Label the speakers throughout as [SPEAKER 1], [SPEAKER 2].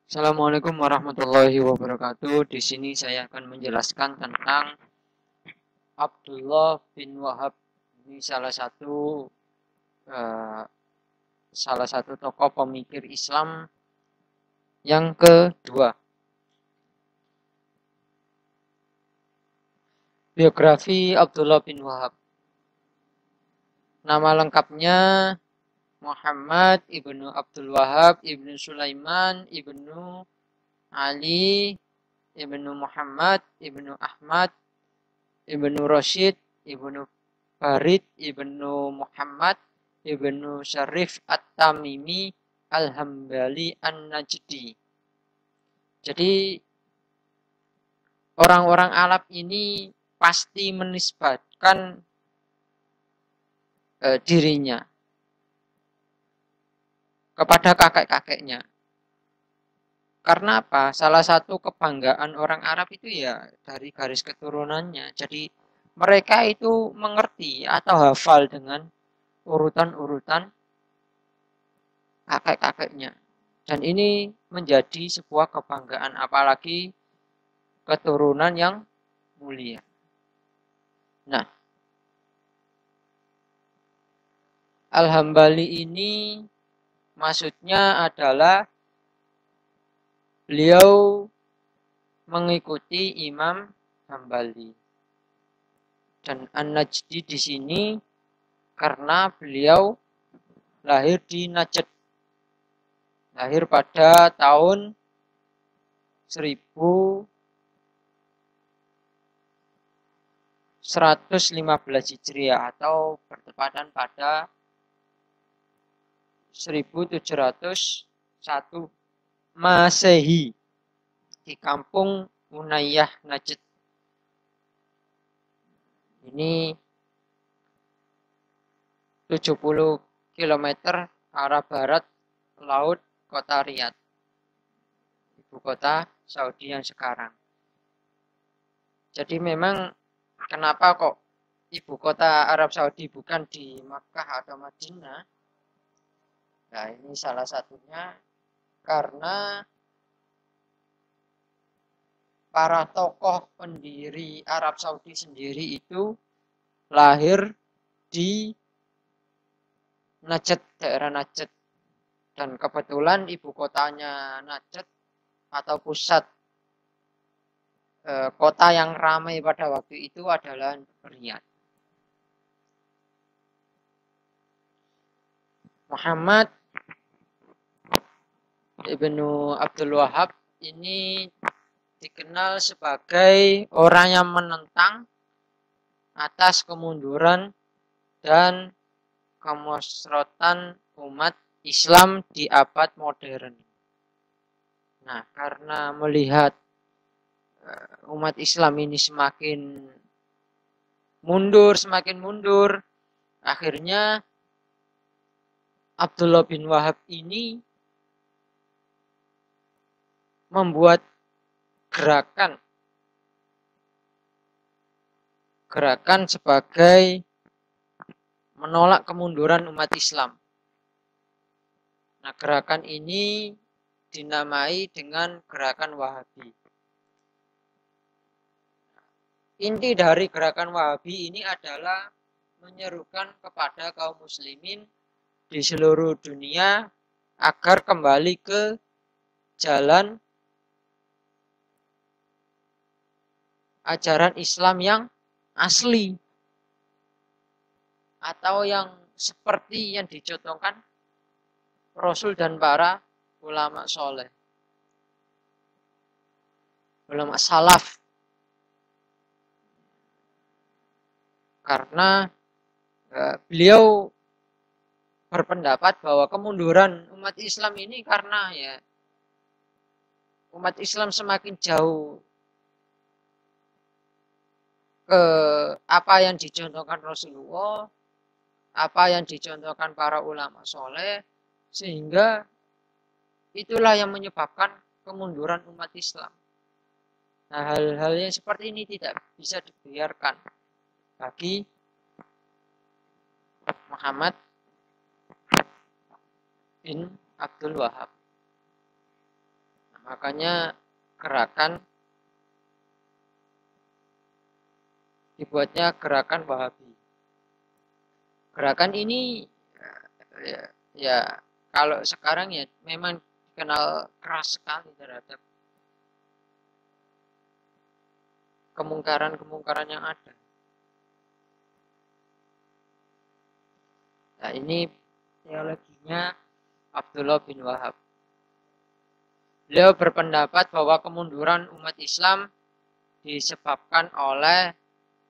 [SPEAKER 1] Assalamualaikum warahmatullahi wabarakatuh. Di sini saya akan menjelaskan tentang Abdullah bin Wahab. Ini eh, salah satu tokoh pemikir Islam yang kedua. Biografi Abdullah bin Wahab. Nama lengkapnya Muhammad ibnu Abdul Wahab ibnu Sulaiman ibnu Ali ibnu Muhammad ibnu Ahmad ibnu Rashid ibnu Farid ibnu Muhammad ibnu Syarif At-Tamimi Al-Hambali An-Najdi. Jadi orang-orang Arab ini pasti menisbatkan dirinya kepada kakek-kakeknya. Karena apa? Salah satu kebanggaan orang Arab itu ya dari garis keturunannya. Jadi mereka itu mengerti atau hafal dengan urutan-urutan kakek-kakeknya. Dan ini menjadi sebuah kebanggaan, apalagi keturunan yang mulia. Nah, Al-Hambali ini maksudnya adalah beliau mengikuti Imam Hambali. Dan An-Najdi di sini karena beliau lahir di Najd. Lahir pada tahun 1115 Hijriah atau bertepatan pada 1701 Masehi di kampung Unayyah Najd. Ini 70 km arah barat laut kota Riyadh, ibu kota Saudi yang sekarang. Jadi memang kenapa kok ibu kota Arab Saudi bukan di Makkah atau Madinah? Nah, ini salah satunya karena para tokoh pendiri Arab Saudi sendiri itu lahir di Najd, daerah Najd. Dan kebetulan ibu kotanya Najd atau pusat kota yang ramai pada waktu itu adalah Riyadh. Muhammad ibnu Abdul Wahab ini dikenal sebagai orang yang menentang atas kemunduran dan kemusrotan umat Islam di abad modern. Nah, karena melihat umat Islam ini semakin mundur, akhirnya Abdullah bin Wahab ini membuat gerakan sebagai menolak kemunduran umat Islam. Nah, gerakan ini dinamai dengan gerakan Wahabi. Inti dari gerakan Wahabi ini adalah menyerukan kepada kaum muslimin di seluruh dunia agar kembali ke jalan ajaran Islam yang asli atau yang seperti yang dicontohkan Rasul dan para ulama soleh, ulama salaf. Karena beliau berpendapat bahwa kemunduran umat Islam ini karena ya umat Islam semakin jauh ke apa yang dicontohkan Rasulullah, apa yang dicontohkan para ulama soleh, sehingga itulah yang menyebabkan kemunduran umat Islam. Nah, hal-hal yang seperti ini tidak bisa dibiarkan bagi Muhammad bin Abdul Wahab. Makanya gerakan dibuatnya gerakan Wahabi. Gerakan ini ya, ya kalau sekarang ya memang dikenal keras sekali terhadap kemungkaran-kemungkaran yang ada. Nah, ini teologinya Abdullah bin Wahab. Beliau berpendapat bahwa kemunduran umat Islam disebabkan oleh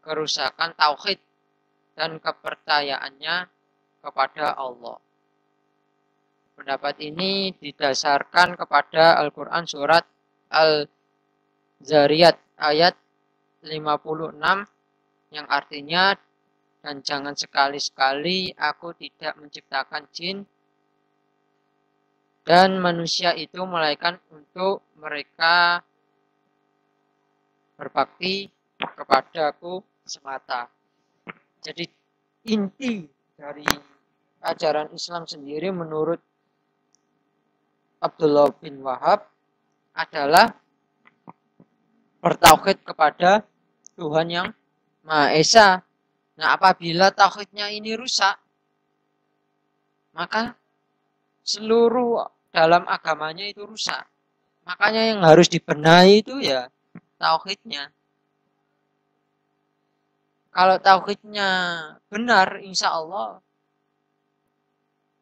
[SPEAKER 1] kerusakan tauhid dan kepercayaannya kepada Allah. Pendapat ini didasarkan kepada Al-Quran surat Al-Zariyat ayat 56 yang artinya, dan jangan sekali-sekali aku tidak menciptakan jin dan manusia itu melainkan untuk mereka berbakti kepadaku semata. Jadi inti dari ajaran Islam sendiri menurut Abdullah bin Wahab adalah bertauhid kepada Tuhan yang Maha Esa. Nah, apabila tauhidnya ini rusak, maka seluruh dalam agamanya itu rusak. Makanya yang harus dibenahi itu ya tauhidnya. Kalau tauhidnya benar, insya Allah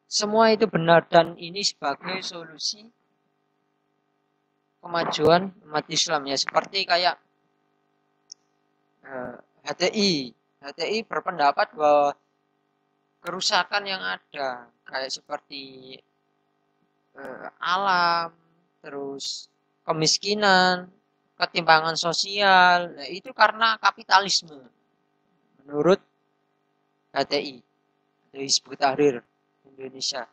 [SPEAKER 1] semua itu benar, dan ini sebagai solusi kemajuan umat Islam ya. Seperti kayak HTI. HTI berpendapat bahwa kerusakan yang ada kayak seperti alam, terus kemiskinan, ketimpangan sosial, nah itu karena kapitalisme menurut HTI, Hizbut Tahrir Indonesia.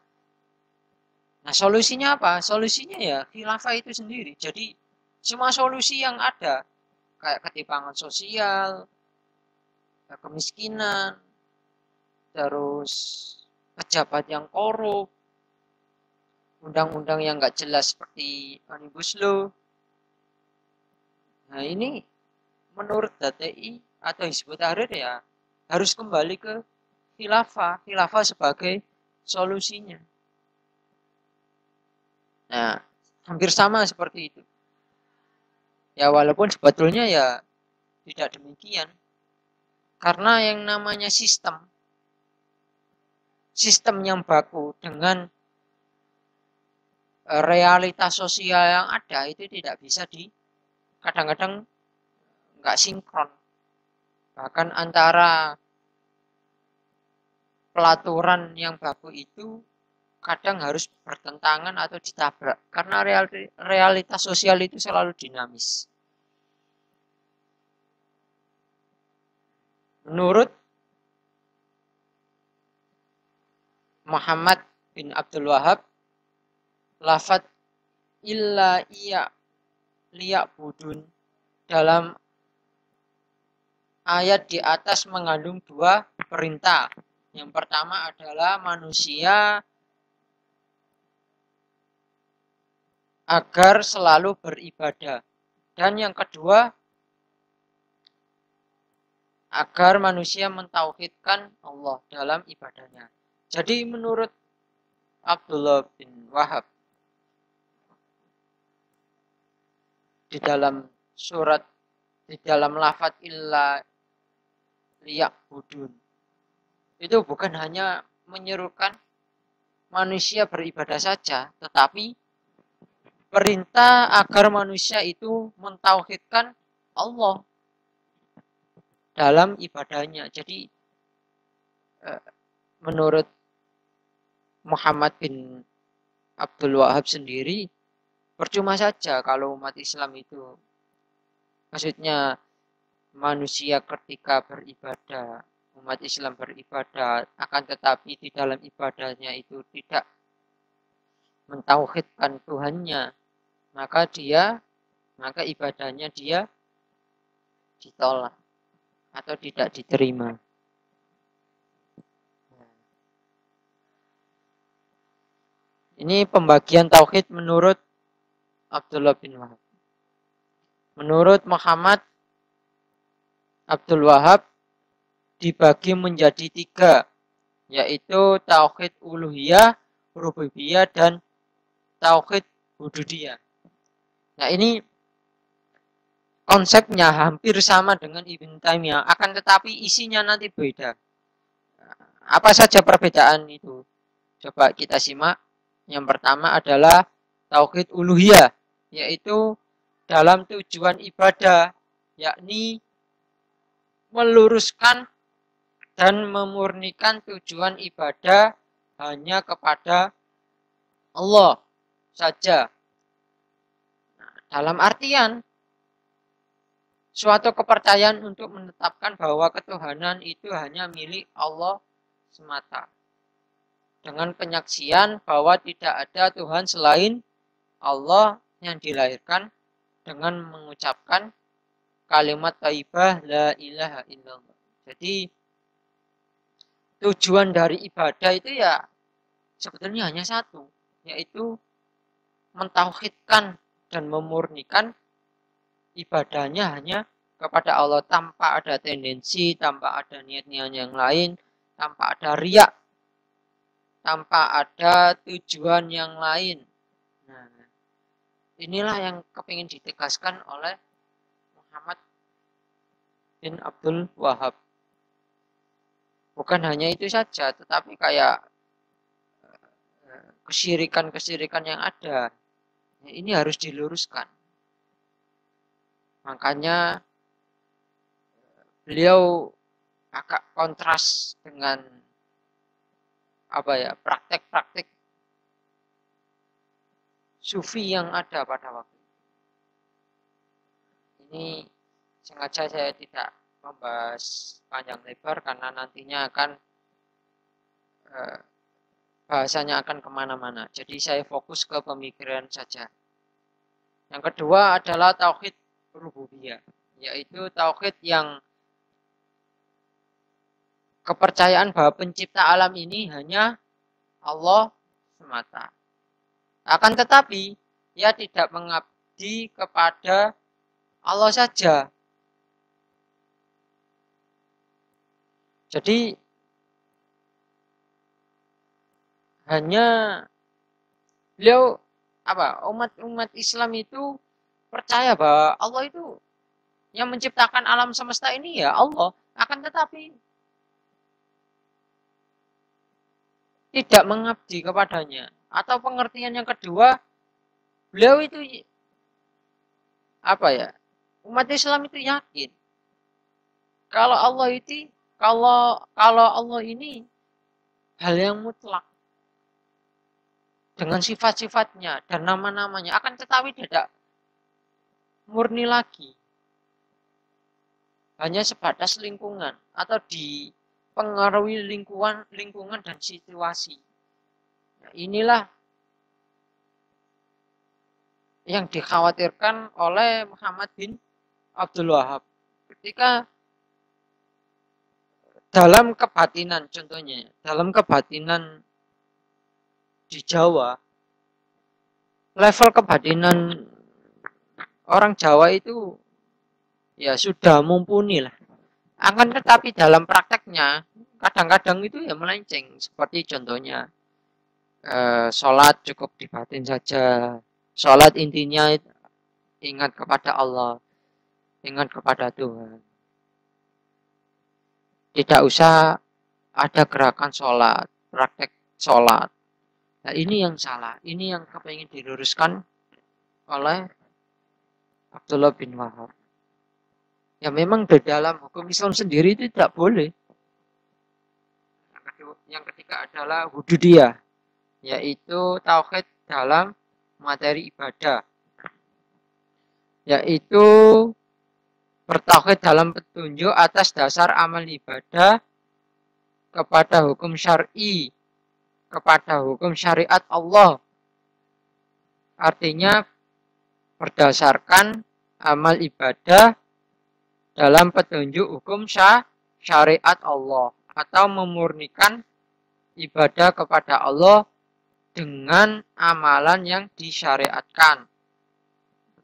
[SPEAKER 1] Nah, solusinya apa? Solusinya ya khilafah itu sendiri. Jadi semua solusi yang ada kayak ketimpangan sosial, kemiskinan, terus pejabat yang korup, undang-undang yang nggak jelas seperti Omnibus Law. Nah, ini menurut HTI atau Hizbut Tahrir ya harus kembali ke khilafah, khilafah sebagai solusinya. Nah, hampir sama seperti itu. Ya walaupun sebetulnya ya tidak demikian. Karena yang namanya sistem yang baku dengan realitas sosial yang ada itu tidak bisa kadang-kadang nggak sinkron. Bahkan antara pelaturan yang baku itu kadang harus bertentangan atau ditabrak. Karena realitas sosial itu selalu dinamis. Menurut Muhammad bin Abdul Wahab, lafaz illa iya liyak budun dalam ayat di atas mengandung dua perintah. Yang pertama adalah manusia agar selalu beribadah. Dan yang kedua, agar manusia mentauhidkan Allah dalam ibadahnya. Jadi menurut Abdullah bin Wahab, di dalam surat, di dalam lafaz illa liya'budun, itu bukan hanya menyerukan manusia beribadah saja, tetapi perintah agar manusia itu mentauhidkan Allah dalam ibadahnya. Jadi menurut Muhammad bin Abdul Wahab sendiri, percuma saja kalau umat Islam itu, maksudnya manusia ketika beribadah, umat Islam beribadah, akan tetapi di dalam ibadahnya itu tidak mentauhidkan Tuhannya, maka ibadahnya dia ditolak atau tidak diterima. Ini pembagian tauhid menurut Abdullah bin Wahab. Menurut Muhammad Abdul Wahab dibagi menjadi 3, yaitu tauhid uluhiyah, rububiyah, dan tauhid hududiyah. Nah, ini konsepnya hampir sama dengan Ibn Taimiyah, akan tetapi isinya nanti beda. Apa saja perbedaan itu? Coba kita simak. Yang pertama adalah tauhid uluhiyah, yaitu dalam tujuan ibadah, yakni meluruskan dan memurnikan tujuan ibadah hanya kepada Allah saja. Dalam artian suatu kepercayaan untuk menetapkan bahwa ketuhanan itu hanya milik Allah semata. Dengan penyaksian bahwa tidak ada Tuhan selain Allah yang dilahirkan dengan mengucapkan kalimat thayyibah la ilaha illallah. Jadi tujuan dari ibadah itu ya sebetulnya hanya satu, yaitu mentauhidkan dan memurnikan ibadahnya hanya kepada Allah tanpa ada tendensi, tanpa ada niat-niat yang lain, tanpa ada riak, tanpa ada tujuan yang lain. Nah, inilah yang kepingin ditegaskan oleh Muhammad bin Abdul Wahab. Bukan hanya itu saja, tetapi kayak kesyirikan-kesyirikan yang ada, ini harus diluruskan. Makanya beliau agak kontras dengan praktek-praktek sufi yang ada pada waktu itu. Ini sengaja saya tidak membahas panjang lebar karena nantinya akan bahasanya akan kemana-mana. Jadi saya fokus ke pemikiran saja. Yang kedua adalah tauhid rububiyah, yaitu tauhid yang kepercayaan bahwa pencipta alam ini hanya Allah semata. Akan tetapi ia tidak mengabdi kepada Allah saja. Jadi hanya beliau umat Islam itu percaya bahwa Allah itu yang menciptakan alam semesta ini ya Allah. Akan tetapi tidak mengabdi kepadanya. Atau pengertian yang kedua, beliau itu umat Islam itu yakin kalau Allah ini hal yang mutlak dengan sifat-sifatnya dan nama-namanya, akan tetapi tidak murni lagi, hanya sebatas lingkungan atau dipengaruhi lingkungan dan situasi. Nah, inilah yang dikhawatirkan oleh Muhammad bin Abdul Wahab ketika dalam kebatinan, contohnya dalam kebatinan di Jawa, level kebatinan orang Jawa itu ya sudah mumpuni lah. Akan tetapi dalam prakteknya kadang-kadang itu ya melenceng. Seperti contohnya sholat cukup di batin saja. Sholat intinya ingat kepada Allah, ingat kepada Tuhan. Tidak usah ada gerakan sholat, praktek sholat. Nah, ini yang salah. Ini yang kepingin diluruskan oleh Abdullah bin Wahab. Ya memang di dalam hukum Islam sendiri itu tidak boleh. Yang ketiga adalah hududiyah, yaitu tauhid dalam materi ibadah. Yaitu bertauhid dalam petunjuk atas dasar amal ibadah kepada hukum syar'i, kepada hukum syariat Allah. Artinya berdasarkan amal ibadah dalam petunjuk hukum syariat Allah, atau memurnikan ibadah kepada Allah dengan amalan yang disyariatkan.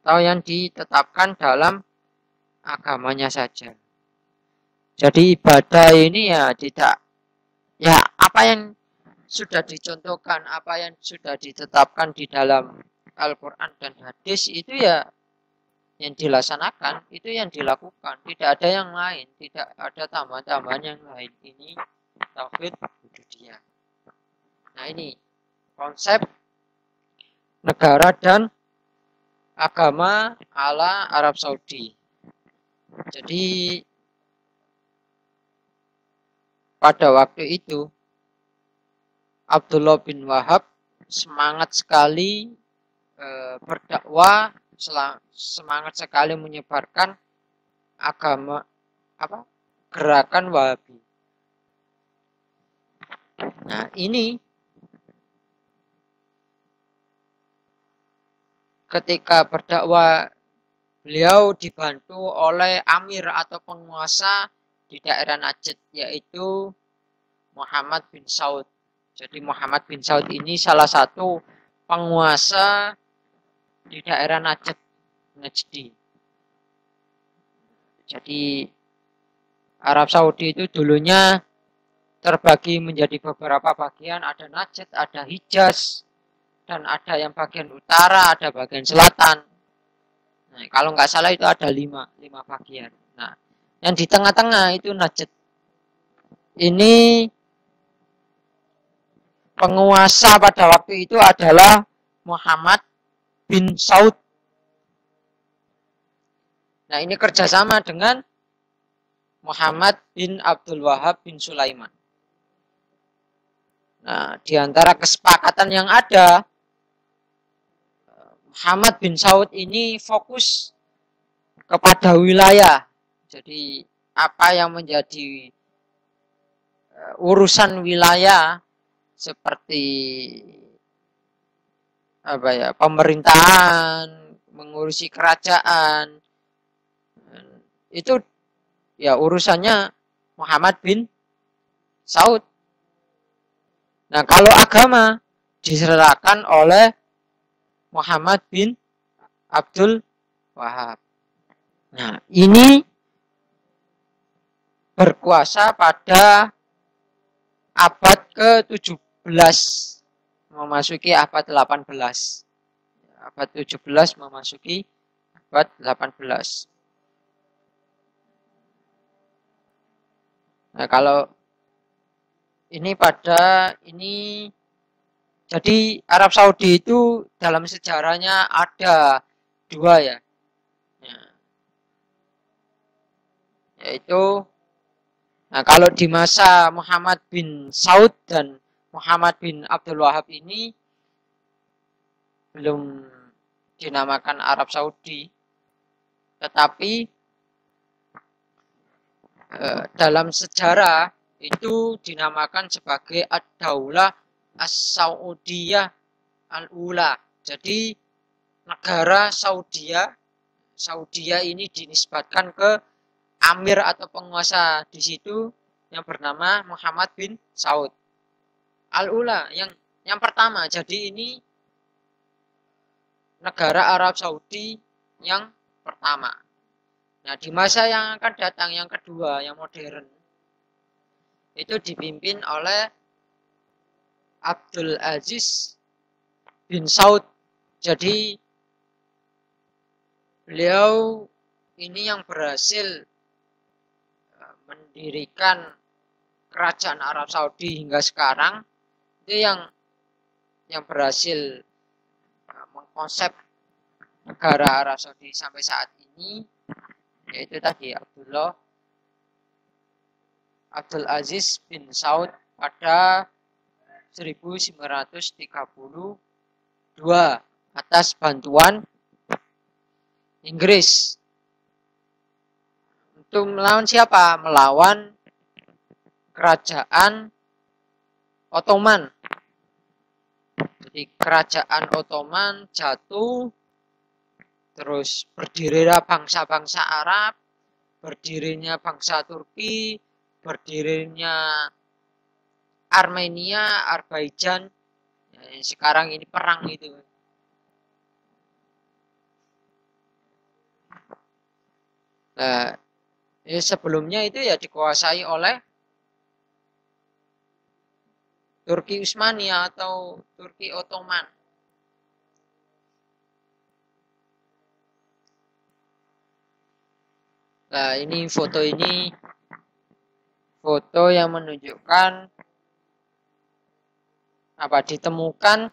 [SPEAKER 1] atau yang ditetapkan dalam agamanya saja. Jadi ibadah ini ya tidak, ya apa yang sudah dicontohkan, apa yang sudah ditetapkan di dalam Al-Quran dan hadis itu ya yang dilaksanakan, itu yang dilakukan, tidak ada yang lain, tidak ada tambahan-tambahan yang lain. Ini tauhid ubudiyah. Nah, ini konsep negara dan agama ala Arab Saudi. Jadi pada waktu itu Abdullah bin Wahab semangat sekali berdakwah, semangat sekali menyebarkan agama gerakan Wahabi. Nah, ini ketika berdakwah beliau dibantu oleh amir atau penguasa di daerah Najd, yaitu Muhammad bin Saud. Jadi Muhammad bin Saud ini salah satu penguasa di daerah Najdi. Jadi Arab Saudi itu dulunya terbagi menjadi beberapa bagian, ada Najd, ada Hijaz, dan ada yang bagian utara, ada bagian selatan. Nah, kalau nggak salah itu ada lima bagian. Nah, yang di tengah-tengah itu Najd. Ini penguasa pada waktu itu adalah Muhammad bin Saud. Nah, ini kerjasama dengan Muhammad bin Abdul Wahab bin Sulaiman. Nah, di antara kesepakatan yang ada, Muhammad bin Saud ini fokus kepada wilayah. Jadi, apa yang menjadi urusan wilayah seperti pemerintahan, mengurusi kerajaan, itu ya urusannya Muhammad bin Saud. Nah, kalau agama diserahkan oleh Muhammad bin Abdul Wahab. Nah, ini berkuasa pada abad ke-17 memasuki abad 18. Abad 17 memasuki abad 18. Nah, kalau ini jadi Arab Saudi itu dalam sejarahnya ada dua ya. Yaitu kalau di masa Muhammad bin Saud dan Muhammad bin Abdul Wahab ini belum dinamakan Arab Saudi, tetapi dalam sejarah itu dinamakan sebagai Ad-Daulah As-Saudiyah Al-Ula. Jadi negara Saudia ini dinisbatkan ke amir atau penguasa di situ yang bernama Muhammad bin Saud. Al-Ula yang pertama. Jadi ini negara Arab Saudi yang pertama. Nah, di masa yang akan datang yang kedua, yang modern, itu dipimpin oleh Abdul Aziz bin Saud. Jadi beliau ini yang berhasil mendirikan kerajaan Arab Saudi hingga sekarang, itu yang berhasil mengkonsep negara Arab Saudi sampai saat ini, yaitu tadi Abdul Aziz bin Saud pada 1932 atas bantuan Inggris. Untuk melawan siapa? Melawan kerajaan Ottoman. Jadi kerajaan Ottoman jatuh, terus berdirilah bangsa-bangsa Arab, berdirinya bangsa Turki, berdirinya Armenia, Azerbaijan. Sekarang ini perang itu. Nah, sebelumnya itu ya dikuasai oleh Turki Utsmani atau Turki Ottoman. Nah, ini foto yang menunjukkan apa ditemukan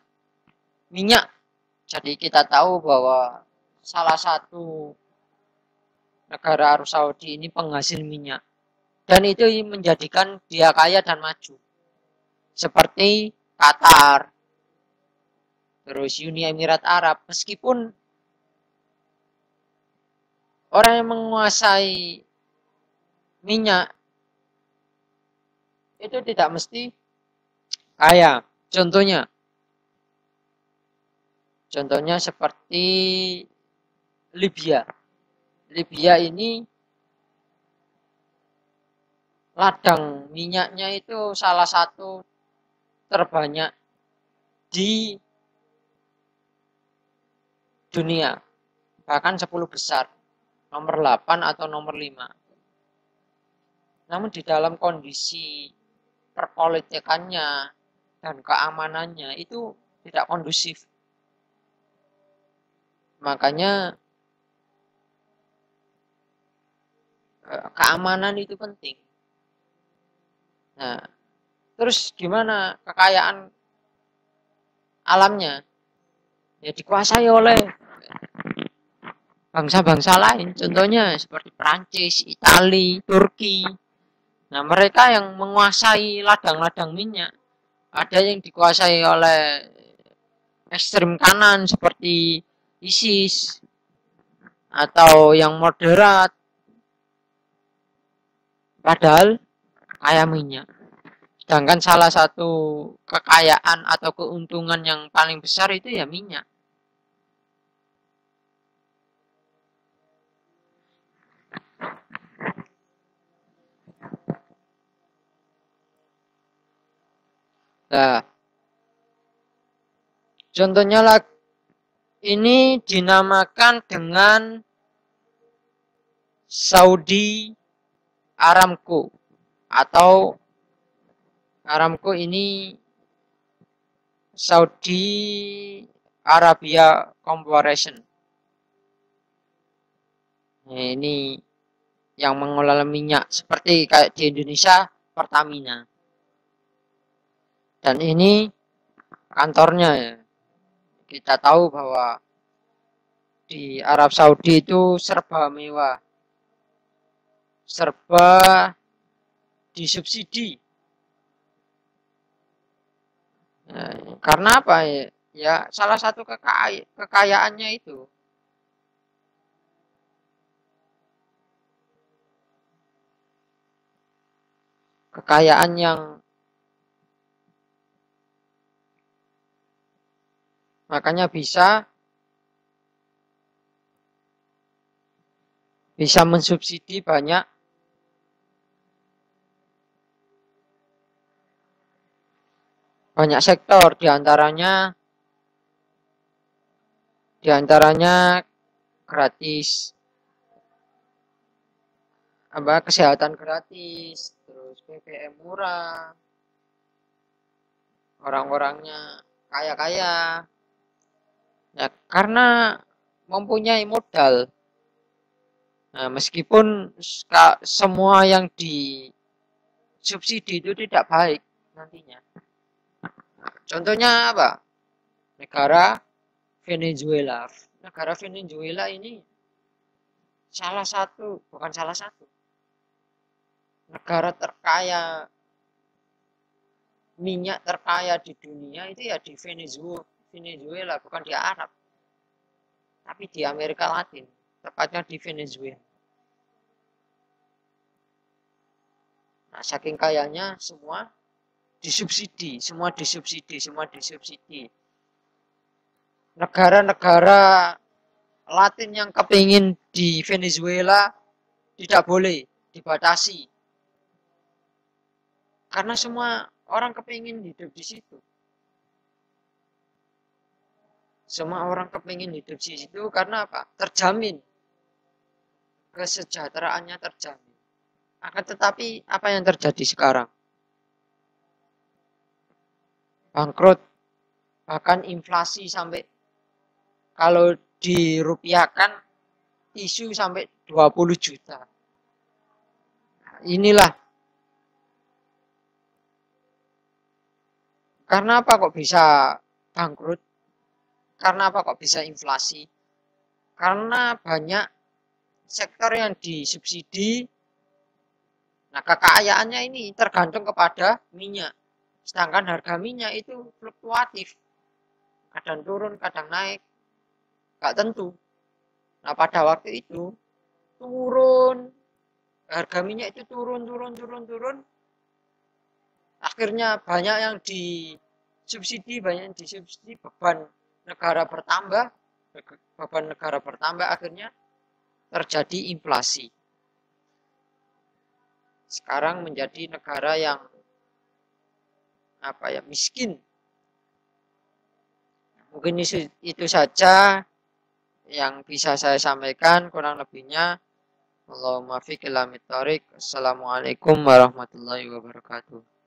[SPEAKER 1] minyak. Jadi kita tahu bahwa salah satu negara Arab Saudi ini penghasil minyak. Dan itu menjadikan dia kaya dan maju. Seperti Qatar, terus Uni Emirat Arab. Meskipun orang yang menguasai minyak itu tidak mesti kaya. Contohnya seperti Libya. Libya ini ladang minyaknya itu salah satu terbanyak di dunia. Bahkan 10 besar. Nomor 8 atau nomor 5. Namun di dalam kondisi perpolitikannya dan keamanannya itu tidak kondusif. Makanya keamanan itu penting. Nah, terus gimana kekayaan alamnya? Ya dikuasai oleh bangsa-bangsa lain. Contohnya seperti Prancis, Italia, Turki. Nah, mereka yang menguasai ladang-ladang minyak. Ada yang dikuasai oleh ekstrem kanan seperti ISIS atau yang moderat. Padahal kaya minyak. Sedangkan salah satu kekayaan atau keuntungan yang paling besar itu ya minyak. Nah, contohnya lah ini dinamakan dengan Saudi Aramco atau Aramco ini Saudi Arabia Corporation. Nah, ini yang mengelola minyak seperti kayak di Indonesia Pertamina. Dan ini kantornya ya. Kita tahu bahwa di Arab Saudi itu serba mewah. Serba disubsidi. Nah, karena apa ya? Ya salah satu kekayaannya itu. Kekayaan yang makanya bisa mensubsidi banyak sektor diantaranya gratis kesehatan gratis, terus BBM murah, orang-orangnya kaya-kaya. Ya, karena mempunyai modal. Nah, meskipun semua yang disubsidi itu tidak baik nantinya. Contohnya apa? Negara Venezuela. Negara Venezuela ini bukan salah satu. Negara terkaya minyak terkaya di dunia itu ya di Venezuela, bukan di Arab. Tapi di Amerika Latin, tepatnya di Venezuela. Nah, saking kayanya semua disubsidi. Negara-negara Latin yang kepingin di Venezuela tidak boleh dibatasi. Karena semua orang kepingin hidup di situ. Semua orang kepingin hidup di situ karena apa? Terjamin. kesejahteraannya terjamin. Akan tetapi apa yang terjadi sekarang? Bangkrut, bahkan inflasi sampai kalau dirupiahkan isu sampai 20 juta. Nah, inilah karena apa kok bisa bangkrut? Karena apa kok bisa inflasi? Karena banyak sektor yang disubsidi. Nah, kekayaannya ini tergantung kepada minyak. Sedangkan harga minyak itu fluktuatif. Kadang turun, kadang naik. Nggak tentu. Nah, pada waktu itu turun. Harga minyak itu turun. Akhirnya banyak yang disubsidi, beban negara bertambah. Beban negara bertambah, akhirnya terjadi inflasi. Sekarang menjadi negara yang miskin. Mungkin itu saja yang bisa saya sampaikan, kurang lebihnya Allahumma fiqh ila mithorik. Assalamualaikum warahmatullahi wabarakatuh.